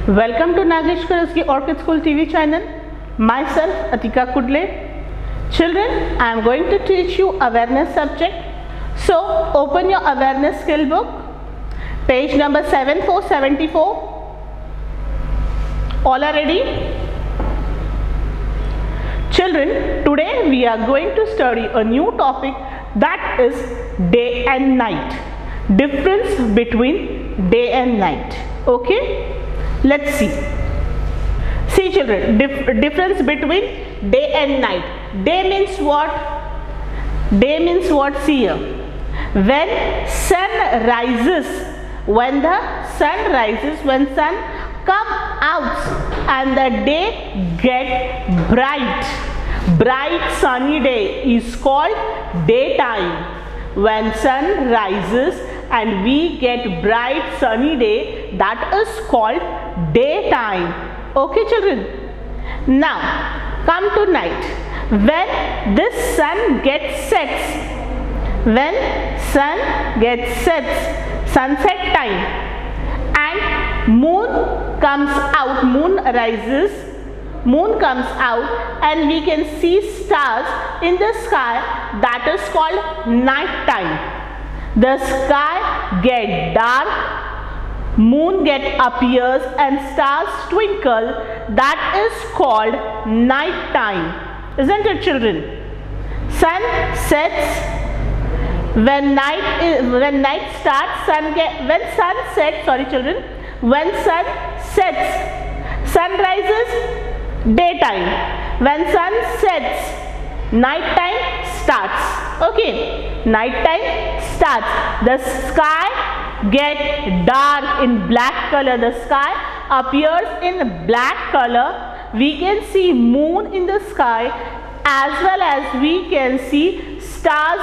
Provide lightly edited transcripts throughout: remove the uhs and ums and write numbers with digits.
Welcome to Nagesh Karaski Orchid School TV channel. Myself Atika Kudle. Children, I am going to teach you awareness subject. So open your awareness skill book, page number 7474. All are ready? Children, today we are going to study a new topic, that is day and night. Difference between day and night. Okay? Let's see. See children, difference between day and night. Day means what? Day means what? See here. When sun rises, when sun come out and the day get bright sunny day is called daytime. When sun rises and we get bright sunny day, that is called daytime. Okay children? Now come to night. When this sun gets sunset time, and moon comes out, moon comes out and we can see stars in the sky, that is called night time. The sky get dark, moon appears and stars twinkle, that is called night time. Isn't it children? Sun sets when night starts, when sun sets, sun rises, daytime. When sun sets, night time starts. Okay, night time starts. The sky get dark in black color. The sky appears in black color. We can see moon in the sky as well as we can see stars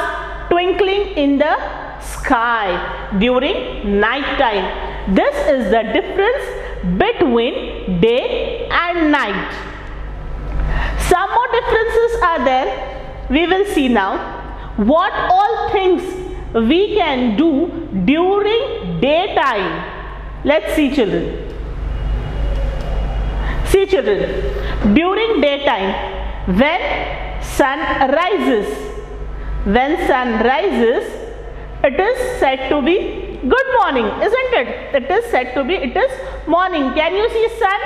twinkling in the sky during night time. This is the difference between day and night. Some more differences are there. We will see now. What all things we can do during daytime? Let's see children. See children, during daytime, when sun rises, it is said to be good morning, isn't it? It is said to be, it is morning. Can you see sun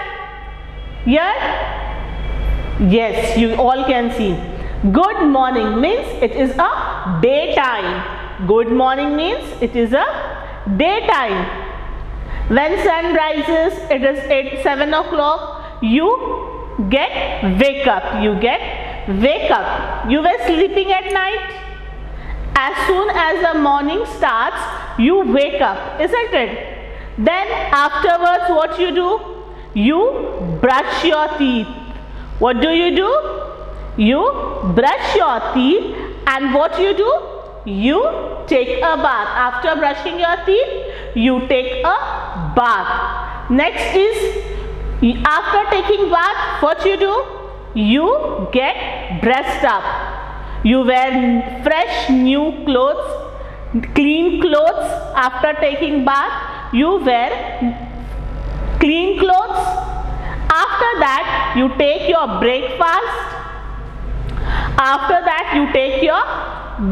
here? Yes, you all can see. Good morning means it is a daytime. Good morning means it is a daytime. When sun rises, it is 7 o'clock. You wake up. You were sleeping at night. As soon as the morning starts, you wake up, isn't it? Then afterwards, what you do? You brush your teeth. What do? You brush your teeth, and what you do? You take a bath. After brushing your teeth, you take a bath. Next is, after taking bath, what you do? You get dressed up. You wear fresh new clothes, clean clothes. After taking bath, you wear clean clothes. After that, you take your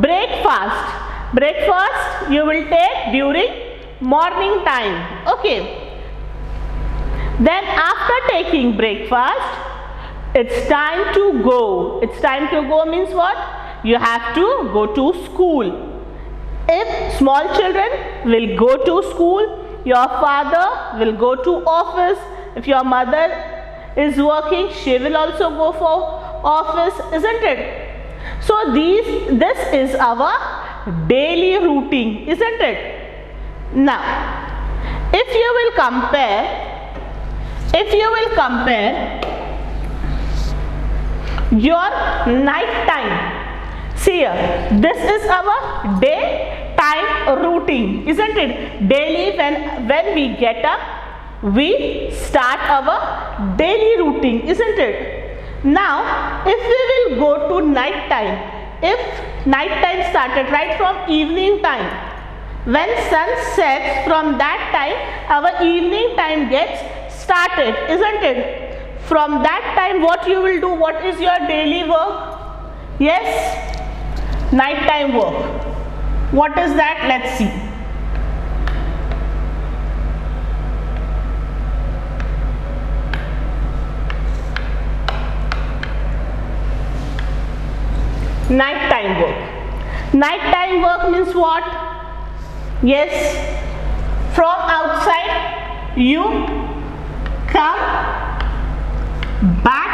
breakfast. Breakfast you will take during morning time. Okay. Then after taking breakfast, it's time to go. It's time to go means what? You have to go to school. If small children will go to school, your father will go to office. If your mother is working, she will also go for office, isn't it? So this is our daily routine, isn't it? Now, if you will compare your night time, see here, this is our daytime routine, isn't it? Daily when we get up, we start our daily routine, isn't it? Now, if we will go to night time, if night time started right from evening time, when sun sets, from that time our evening time gets started, isn't it? From that time what you will do? What is your daily work? Yes, nighttime work. What is that? Let's see. Nighttime work. Nighttime work means what? Yes, from outside you come back.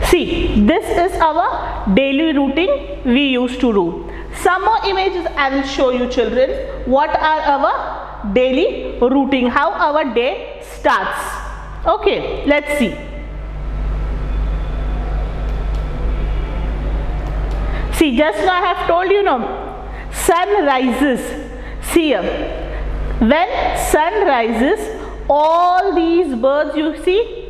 See, this is our daily routine we used to do. Some more images I will show you, children. What are our daily routine? How our day starts. Okay, let's see. See, just now I have told you, sun rises. See here, when sun rises, all these birds you see,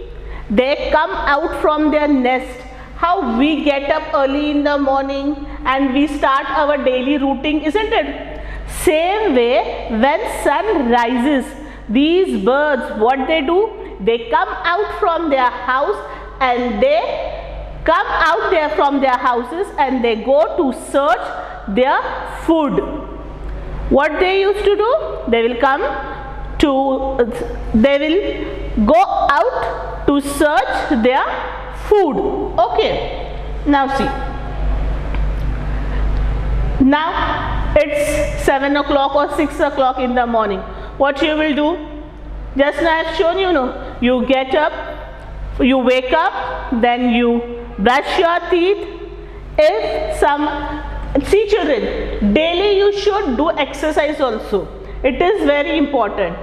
they come out from their nest. How we get up early in the morning and we start our daily routine, isn't it? Same way, when sun rises, these birds, what they do? They come out from their house and they come out there from their houses and they go to search their food. What they used to do? They will go out to search their food. Okay, now see. Now it's 7 o'clock or 6 o'clock in the morning. What you will do? Just now I have shown you, you get up, you wake up, then you brush your teeth. See children, daily you should do exercise also. It is very important.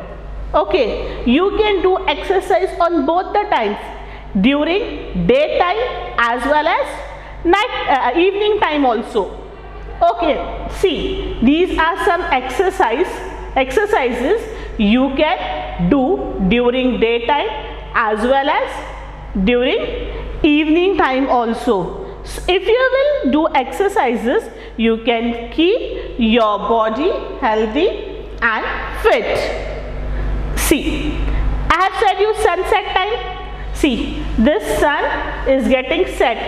Okay, you can do exercise on both the times, during daytime as well as evening time also. Okay, see, these are some exercises you can do during daytime as well as during evening time also. So if you will do exercises, you can keep your body healthy and fit. See, I have said you sunset time. See, this sun is getting set.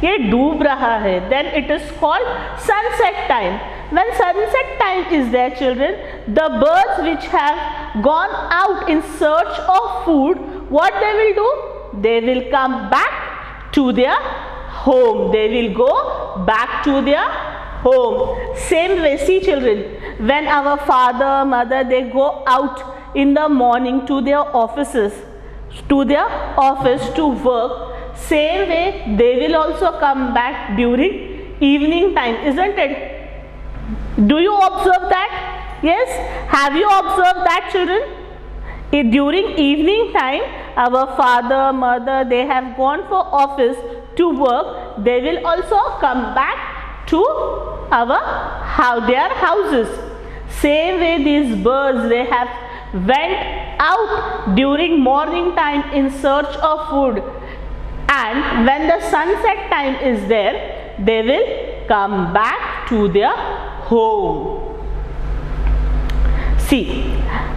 ये डूब रहा है. Then it is called sunset time. When sunset time is there, children, the birds which have gone out in search of food, what they will do? They will come back to their home. They will go back to their home. Same way, see children, when our father, mother, they go out in the morning to their offices, to their office to work, same way they will also come back during evening time, isn't it? Do you observe that? Yes? Have you observed that, children? During evening time, our father, mother, they have gone for office to work. They will also come back to their houses. Same way these birds, they have went out during morning time in search of food, and when the sunset time is there, they will come back to their home. See,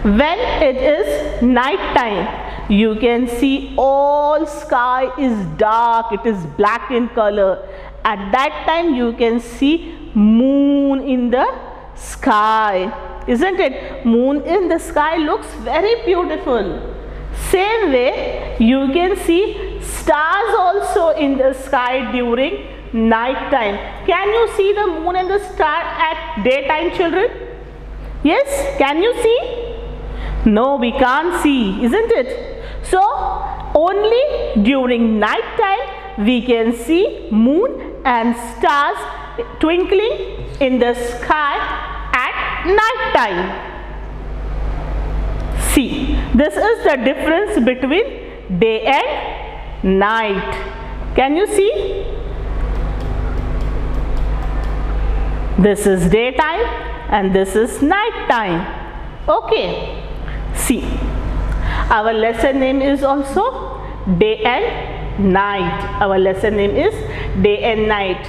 when it is night time, you can see all sky is dark, it is black in color. At that time you can see moon in the sky, isn't it? Moon in the sky looks very beautiful. Same way you can see stars also in the sky during night time. Can you see the moon and the star at daytime, children? Yes, can you see? No, we can't see, isn't it? So only during night time we can see moon and stars twinkling in the sky at night time. See, this is the difference between day and night. Can you see? This is daytime and this is night time. Okay. See, our lesson name is also day and night. Our lesson name is day and night.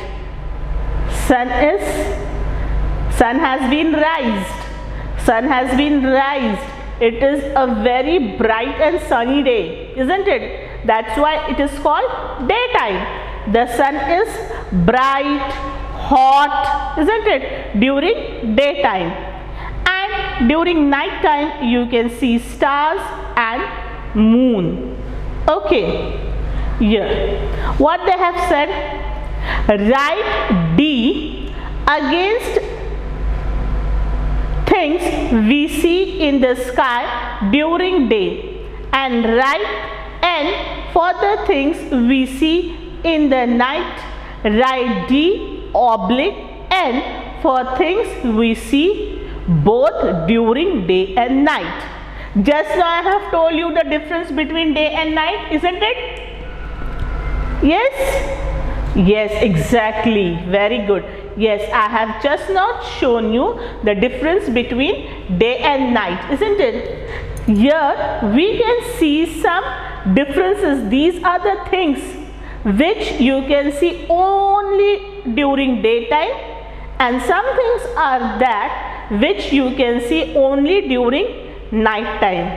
Sun has been raised. sun has been raised. It is a very bright and sunny day, isn't it? That's why it is called daytime. The sun is bright, hot, isn't it, during daytime. And during night time you can see stars and moon. Okay, here what they have said, write D against things we see in the sky during day, and write N for the things we see in the night. Write D oblique N for things we see both during day and night. Just now I have told you the difference between day and night, isn't it? Yes? Yes, exactly. Very good. Yes, I have just now shown you the difference between day and night, isn't it? Here we can see some differences. These are the things which you can see only during daytime, and some things are that which you can see only during night time.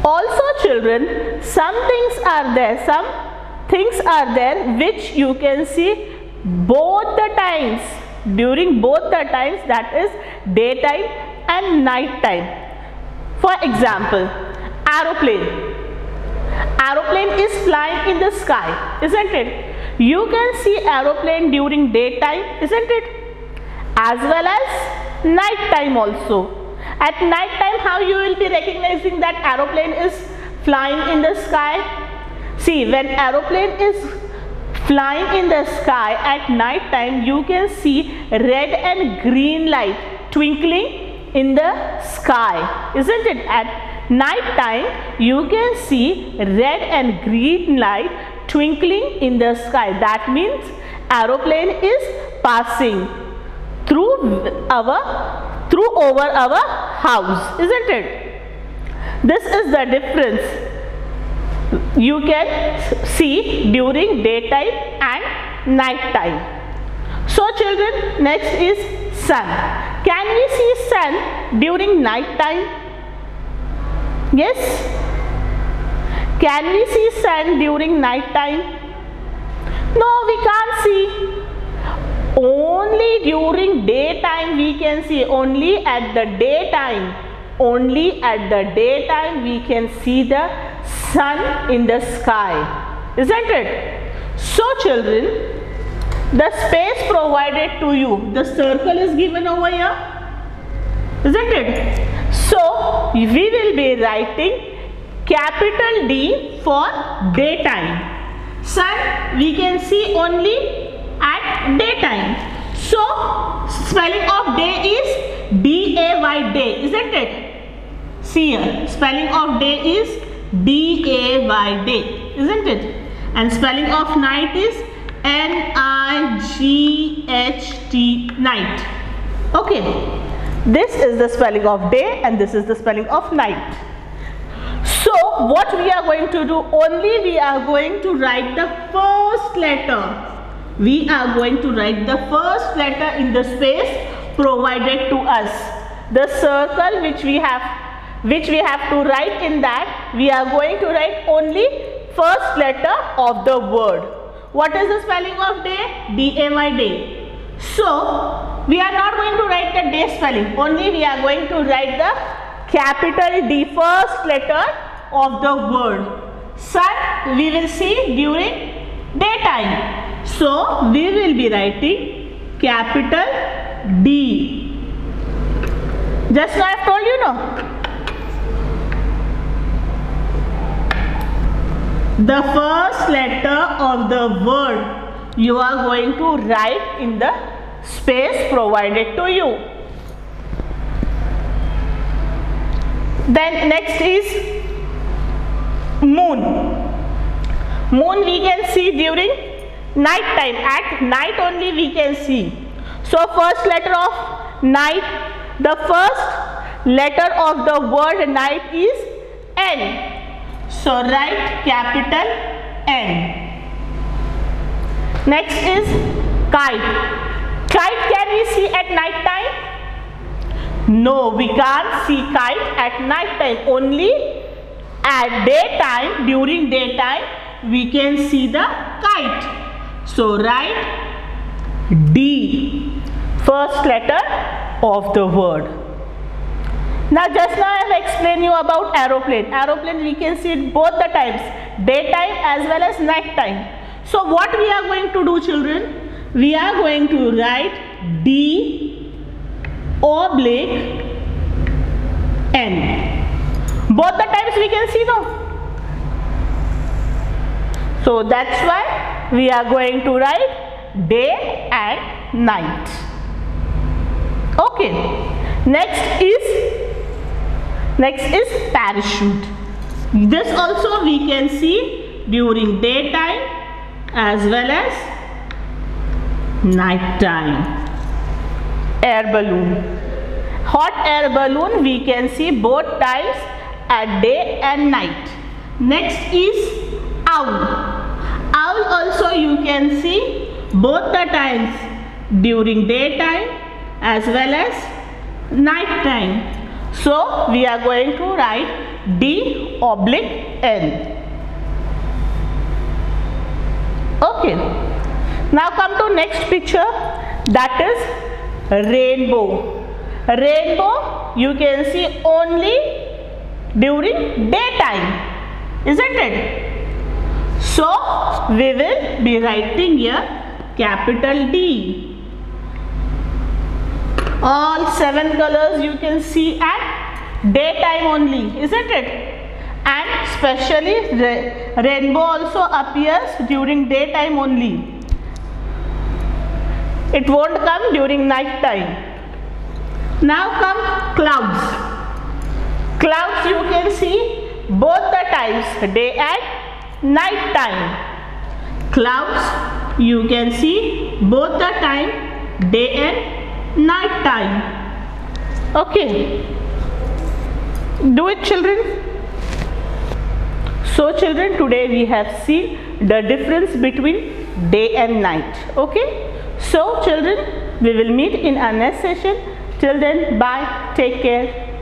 Also children, some things are there which you can see both the times, during both the times, that is daytime and night time. For example, aeroplane. Aeroplane is flying in the sky, isn't it? You can see aeroplane during daytime, isn't it? As well as night time also. At night time, how you will be recognizing that aeroplane is flying in the sky? See, when aeroplane is flying in the sky at night time, you can see red and green light twinkling in the sky, isn't it? At night time, you can see red and green light twinkling in the sky. That means aeroplane is passing through over our house, isn't it? This is the difference you can see during daytime and night time. So children, next is sun. Can we see sun during night time? Yes? Can we see sun during night time? No, we can't see. Only during daytime we can see. Only at the daytime we can see the sun in the sky, isn't it? So children, the space provided to you, the circle is given over here, isn't it? So we will be writing capital D for daytime. Sun we can see only at daytime. So spelling of day is D-A-Y, day, isn't it? See here, spelling of day is D-A-Y, day, isn't it? And spelling of night is N-I-G-H-T, night. Okay, this is the spelling of day and this is the spelling of night. So what we are going to do, only we are going to write the first letter. We are going to write the first letter in the space provided to us. The circle which we have to write in that, we are going to write only first letter of the word. What is the spelling of day? D-A-Y, day. So we are not going to write the day spelling, only we are going to write the capital D, first letter of the word. Sun we will see during daytime. So we will be writing capital D. Just now I have told you, no? The first letter of the word you are going to write in the space provided to you. Then next is moon. Moon we can see during night time. At night only we can see. So first letter of night, the first letter of the word night is N. So write capital N. Next is kite. Kite can we see at night time? No, we can't see kite at night time. Only at daytime, during daytime, we can see the kite. So write D, first letter of the word. Now just now I have explained you about aeroplane. Aeroplane we can see it both the times, daytime as well as night time. So what we are going to do, children? We are going to write D oblique N. Both the times we can see, no? So that's why we are going to write day and night. Okay. Next is parachute. This also we can see during daytime as well as night time. Air balloon. Hot air balloon we can see both times at day and night. Next is owl. Owl also you can see both the times during daytime as well as night time. So we are going to write D oblique N. Okay. Now come to next picture, that is rainbow. Rainbow you can see only during daytime, isn't it? So we will be writing here capital D. All 7 colors you can see at daytime only, isn't it? And especially rainbow also appears during daytime only. It won't come during night time. Now come clouds. Clouds you can see both the times, day and night time. Clouds you can see both the time, day and night time. Okay. Do it, children. So children, today we have seen the difference between day and night. Okay. So children, we will meet in our next session. Till then, bye. Take care.